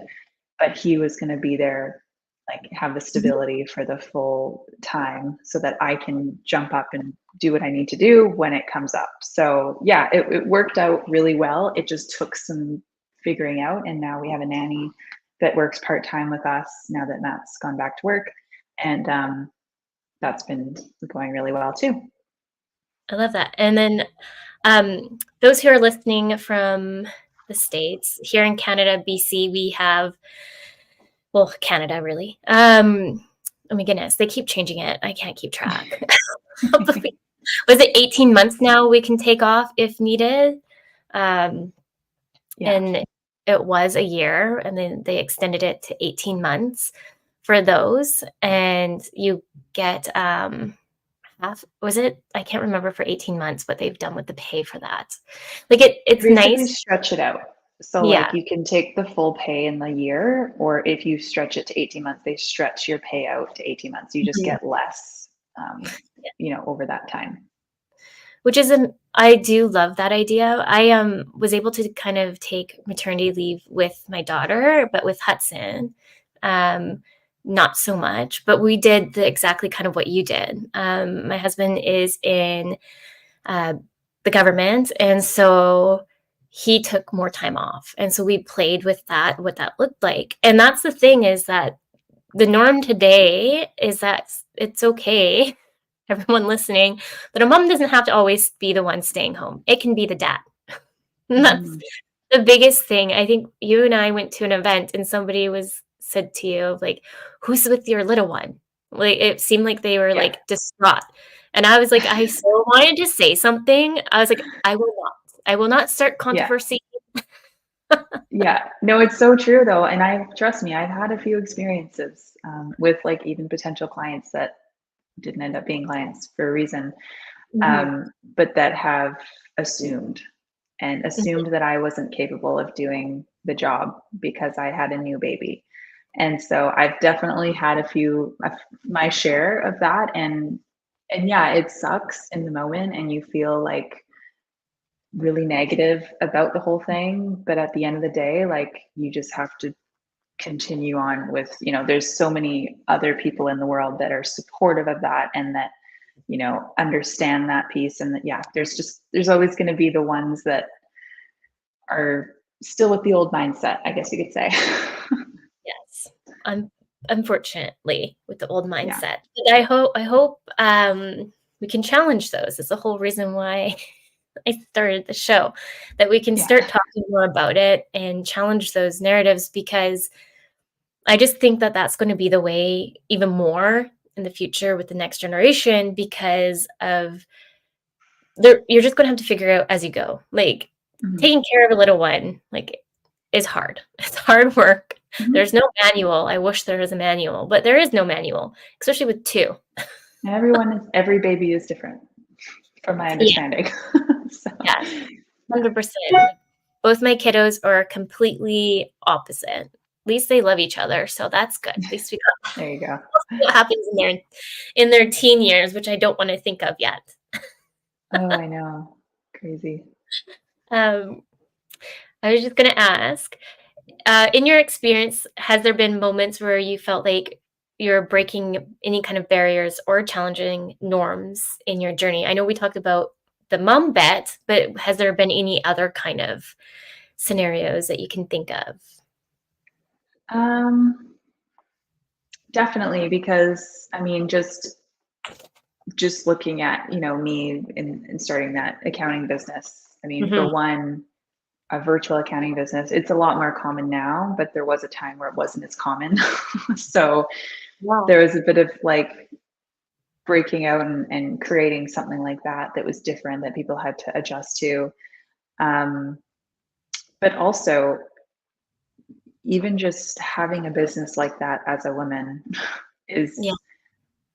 but he was going to be there, like have the Mhm. stability for the full time so that I can jump up and do what I need to do when it comes up. So yeah, it worked out really well. It just took some figuring out. And now we have a nanny that works part-time with us now that Matt's gone back to work. And that's been going really well too. I love that. And then those who are listening from the States, here in Canada, BC, we have, well, Canada really. Oh my goodness, they keep changing it. I can't keep track. Was it 18 months now we can take off if needed? Um, Yeah. and it was a year, and then they extended it to 18 months for those. And you get half, was it? I can't remember for 18 months what they've done with the pay for that. Like They it's basically nice. stretch it out. So like Yeah. you can take the full pay in the year, or if you stretch it to 18 months, they stretch your payout to 18 months. You just Mhm. get less, over that time. Which is I do love that idea. I was able to kind of take maternity leave with my daughter, but with Hudson, um, not so much. But we did exactly kind of what you did. My husband is in uh, the government, and so he took more time off, and so we played with that, what that looked like. And that's the thing, is that the norm today is that it's okay, everyone listening, that a mom doesn't have to always be the one staying home. It can be the dad. And that's Mhm. the biggest thing. I think you and I went to an event and somebody was said to you, like, who's with your little one? Like, it seemed like they were Yeah. like distraught. And I was like, I so wanted to say something. I was like, I will not. I will not start Yeah. controversy. Yeah. No, it's so true though. And trust me, I've had a few experiences with like even potential clients that didn't end up being clients for a reason, Mhm, but that have assumed mhm, that I wasn't capable of doing the job because I had a new baby. And so I've definitely had my share of that. And yeah, it sucks in the moment and you feel like really negative about the whole thing. But at the end of the day, like you just have to continue on with, there's so many other people in the world that are supportive of that and that, understand that piece. And that, yeah, there's always going to be the ones that are still with the old mindset, I guess you could say. yes. Un Unfortunately, with the old Yeah. mindset. But I hope we can challenge those. It's the whole reason why I started the show, that we can Yeah. start talking more about it and challenge those narratives, because I just think that that's gonna be the way even more in the future with the next generation, because of you're just gonna have to figure out as you go. Like, Mhm. taking care of a little one, like, is hard. It's hard work. Mhm. There's no manual. I wish there was a manual, but there is no manual, especially with 2. Every baby is different from my Yeah, understanding. So, yes, 100%. Like, both my kiddos are completely opposite. At least they love each other, so that's good. At least we got there you go. we'll see what happens in their teen years, which I don't wanna think of yet. Oh, I know. Crazy. Um, I was just gonna ask, in your experience, has there been moments where you felt like you're breaking any kind of barriers or challenging norms in your journey? I know we talked about the mom bet, but has there been any other kind of scenarios that you can think of? Um, Definitely because I mean, just looking at, me in starting that accounting business. I mean, for Mhm. one, a virtual accounting business, it's a lot more common now, but there was a time where it wasn't as common. So Wow. there was a bit of like breaking out and creating something like that was different that people had to adjust to. Um, but also, even just having a business like that as a woman Yeah. is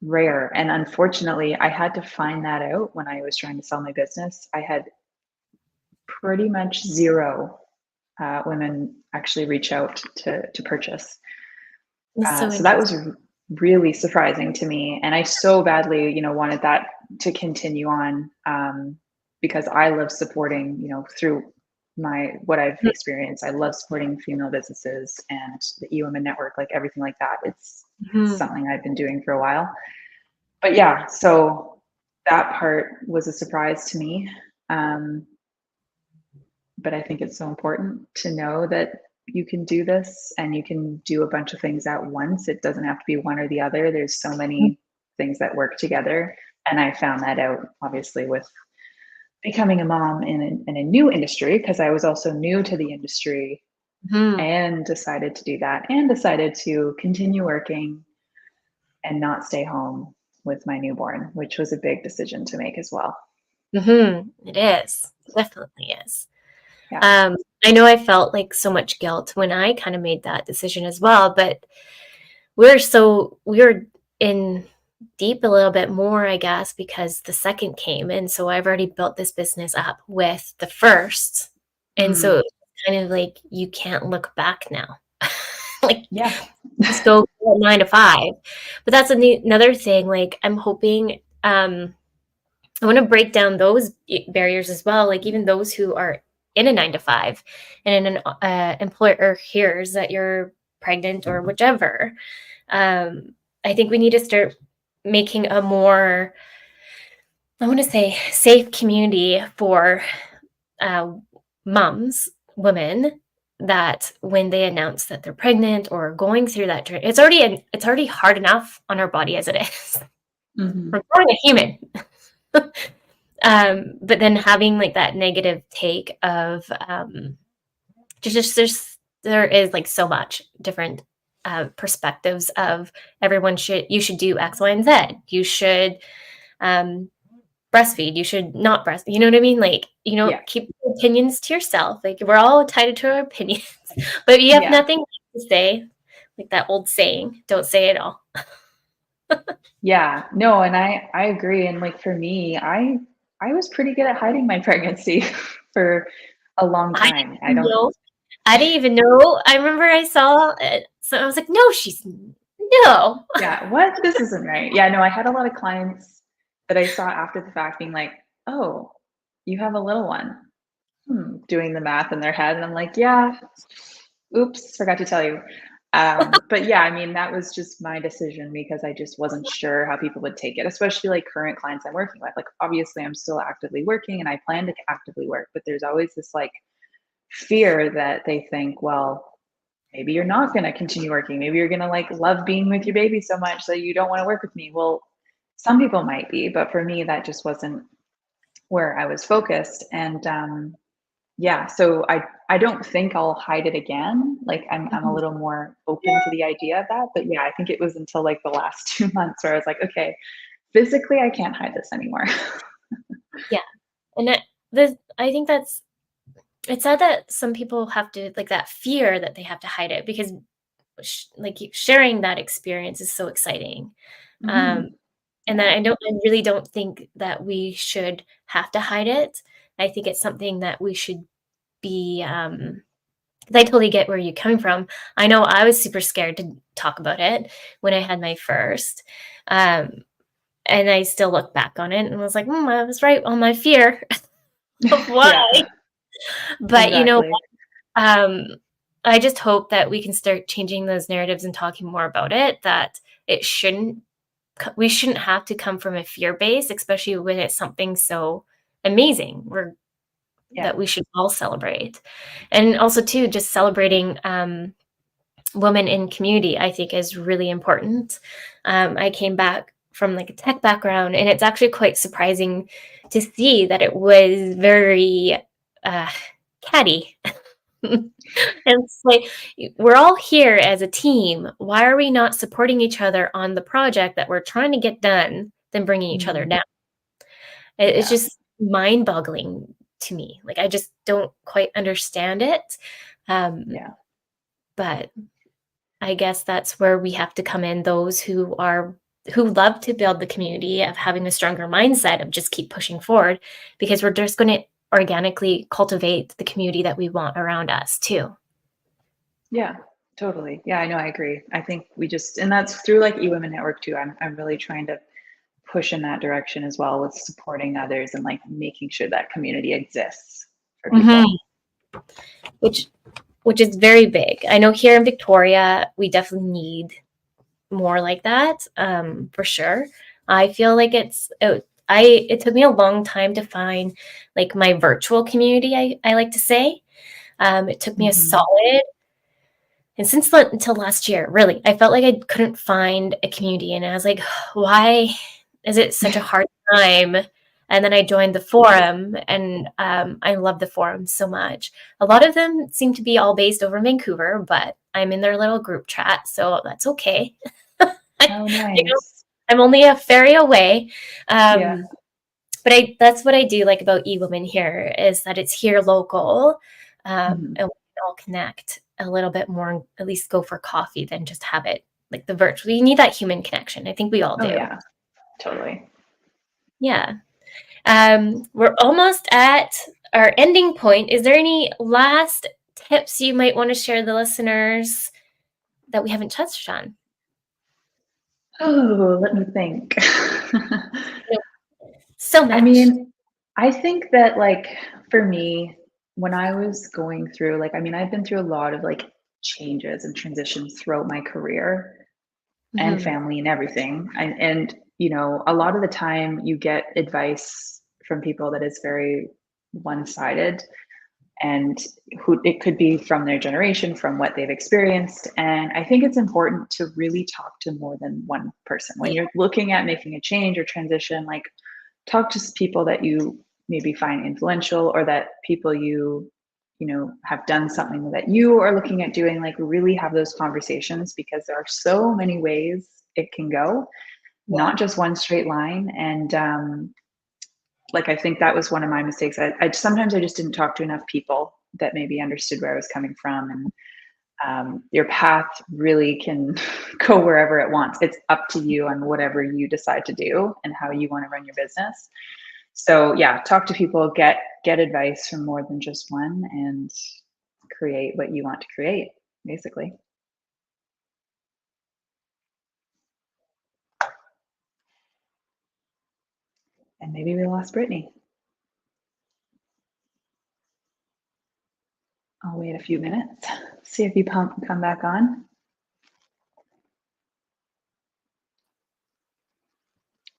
rare. And unfortunately, I had to find that out when I was trying to sell my business. I had pretty much zero women actually reach out to purchase. It's so So that was interesting. really surprising to me, and I so badly, wanted that to continue on, because I love supporting, through what I've experienced. I love supporting female businesses and the eWomenNetwork, like everything like that. It's Mhm. something I've been doing for a while. But yeah, so that part was a surprise to me. Um, but I think it's so important to know that you can do this and you can do a bunch of things at once. It doesn't have to be one or the other. There's so many things that work together. And I found that out obviously with becoming a mom in a new industry, because I was also new to the industry Mhm. and decided to do that and decided to continue working and not stay home with my newborn, which was a big decision to make as well. Mhm. It is. It definitely is. Yeah. Um, I know I felt like so much guilt when I kind of made that decision as well, but we were in deep a little bit more, I guess, because the second came, and so I've already built this business up with the first, and so Mm. it's kind of like you can't look back now. Like, Yeah. just go 9 to 5. But that's another thing, like, I'm hoping, I wanna break down those barriers as well, like, even those who are in a 9 to 5 and an employer hears that you're pregnant or whichever. I think we need to start making a more, I wanna say, safe community for, uh, moms, women, that when they announce that they're pregnant or going through that journey, it's already hard enough on our body as it is. Hmm. We're growing a human. But then having, like, that negative take of, there is, like, so much different, perspectives of you should do X, Y, and Z. You should, um, breastfeed. You should not you know what I mean? Like, Yeah. keep your opinions to yourself. Like, we're all entitled to our opinions, but if you have Yeah. nothing to say, like that old saying, "Don't say it all." Yeah. No, and I agree. And like for me, I was pretty good at hiding my pregnancy for a long I time. I didn't don't know. I didn't even know. I remember I saw it, so I was like, "No, no." Yeah, what? This isn't right. Yeah, no, I had a lot of clients that I saw after the fact being like, "Oh, you have a little one." Doing the math in their head, and I'm like, "Yeah, oops, forgot to tell you." But yeah, I mean, that was just my decision because I just wasn't sure how people would take it, especially like current clients I'm working with. Like, obviously, I'm still actively working and I plan to actively work, but there's always this like fear that they think, well, maybe you're not going to continue working. Maybe you're going to like love being with your baby so much that you don't want to work with me. Well, some people might be, but for me, that just wasn't where I was focused. And yeah, so I don't think I'll hide it again. Like I'm a Mhm. little more open to the idea of that. But yeah, I think it was until like the last 2 months where I was like, okay, physically I can't hide this anymore. Yeah, and I think it's sad that some people have to, like, that fear that they have to hide it because like, sharing that experience is so exciting. Um, Hmm. and Yeah. that I really don't think that we should have to hide it. I think it's something that we should be, 'cause I totally get where you're coming from. I know I was super scared to talk about it when I had my first, um, and I still look back on it and was like, I was right on my fear of why." Yeah, But exactly. um, I just hope that we can start changing those narratives and talking more about it, that it shouldn't we shouldn't have to come from a fear base, especially when it's something so amazing. Yeah. That we should all celebrate. And also too, just celebrating, women in community, I think is really important. I came back from, like, a tech background, and it's actually quite surprising to see that it was very, uh, catty. It's like, we're all here as a team. Why are we not supporting each other on the project that we're trying to get done, than bringing each other Mhm. down? It's Yeah. just mind-boggling to me. Like, I just don't quite understand it. Um, Yeah. but I guess that's where we have to come in, those who love to build the community of having a stronger mindset of just keep pushing forward, because we're just gonna organically cultivate the community that we want around us too. Yeah, totally. Yeah, I know. I agree. I think and that's through like eWomenNetwork too. I'm really trying to push in that direction as well with supporting others and like making sure that community exists for people. Which is very big. I know here in Victoria, we definitely need more like that, for sure. I feel like it took me a long time to find like my virtual community, I like to say. It took me a solid, and until last year, really, I felt like I couldn't find a community, and I was like, why is it such a hard time? And then I joined the forum, and I love the forum so much. A lot of them seem to be all based over Vancouver, but I'm in their little group chat, so that's okay. Oh, nice. I'm only a ferry away. Yeah. But that's what I do like about eWomen here, is that it's here local, and we can all connect a little bit more, at least go for coffee than just have it like the virtual. You need that human connection. I think we all do. Oh, yeah, totally. Yeah. We're almost at our ending point. Is there any last tips you might want to share the listeners that we haven't touched on? Oh, let me think. So much. I mean, I think that like for me, when I was going through I've been through a lot of like changes and transitions throughout my career and family and everything. And a lot of the time you get advice from people that is very one-sided, and who it could be from their generation, from what they've experienced. And I think it's important to really talk to more than one person when you're looking at making a change or transition. Like, talk to people that you maybe find influential, or that people have done something that you are looking at doing. Like, really have those conversations, because there are so many ways it can go, not just one straight line. And I think that was one of my mistakes. I sometimes I just didn't talk to enough people that maybe understood where I was coming from. And your path really can go wherever it wants. It's up to you on whatever you decide to do and how you want to run your business. So yeah, talk to people, get advice from more than just one, and create what you want to create, basically. And maybe we lost Brittney. I'll wait a few minutes, see if you come back on.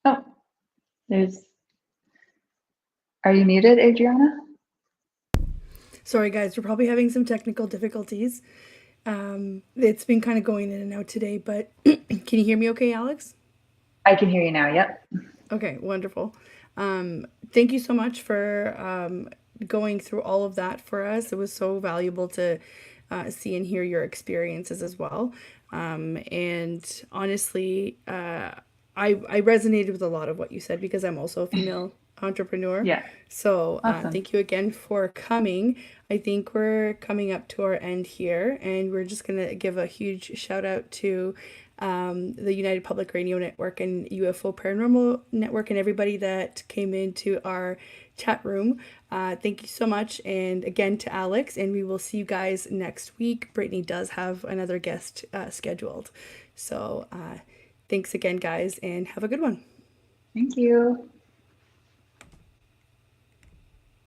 Oh, are you muted, Adriana? Sorry, guys, we're probably having some technical difficulties. It's been kind of going in and out today, but can you hear me okay, Alex? I can hear you now, yep. Okay, wonderful. Thank you so much for going through all of that for us. It was so valuable to see and hear your experiences as well. And honestly, I resonated with a lot of what you said, because I'm also a female entrepreneur. Yeah. So Awesome. thank you again for coming. I think we're coming up to our end here, and we're just going to give a huge shout out to the United Public Radio Network and UFO Paranormal Network and everybody that came into our chat room. Thank you so much. And again to Alex, and we will see you guys next week. Brittney does have another guest scheduled. So thanks again, guys, and have a good one. Thank you.